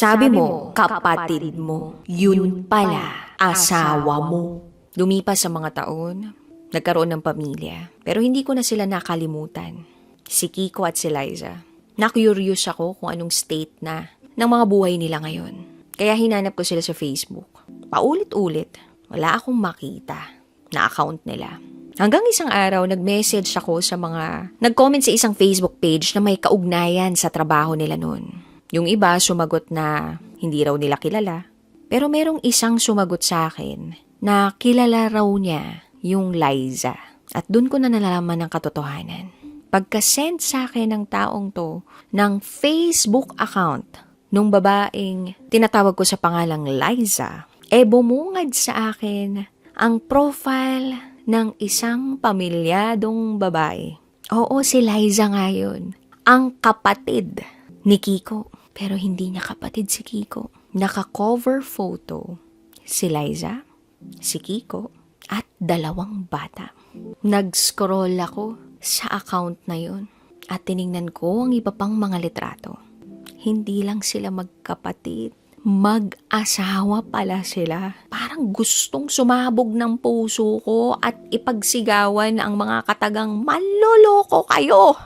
Sabi mo, kapatid mo, yun pala, asawa mo. Lumipas sa mga taon, nagkaroon ng pamilya. Pero hindi ko na sila nakalimutan. Si Kiko at si Liza. Na-curious ako kung anong state na ng mga buhay nila ngayon. Kaya hinanap ko sila sa Facebook. Paulit-ulit, wala akong makita na account nila. Hanggang isang araw, nag-message ako sa mga nag-comment sa isang Facebook page na may kaugnayan sa trabaho nila noon. Yung iba sumagot na hindi raw nila kilala. Pero merong isang sumagot sa akin na kilala raw niya yung Liza. At dun ko na nalalaman ng katotohanan. Pagka-send sa akin ng taong to ng Facebook account nung babaeng tinatawag ko sa pangalang Liza, bumungad sa akin ang profile ng isang pamilyadong babae. Oo, si Liza nga yun. Ang kapatid ni Kiko. Pero hindi niya kapatid si Kiko. Naka-cover photo si Liza, si Kiko, at 2 bata. Nag-scroll ako sa account na yun at tiningnan ko ang iba pang mga litrato. Hindi lang sila magkapatid. Mag-asawa pala sila. Parang gustong sumabog ng puso ko at ipagsigawan ang mga katagang, "Manloloko kayo!"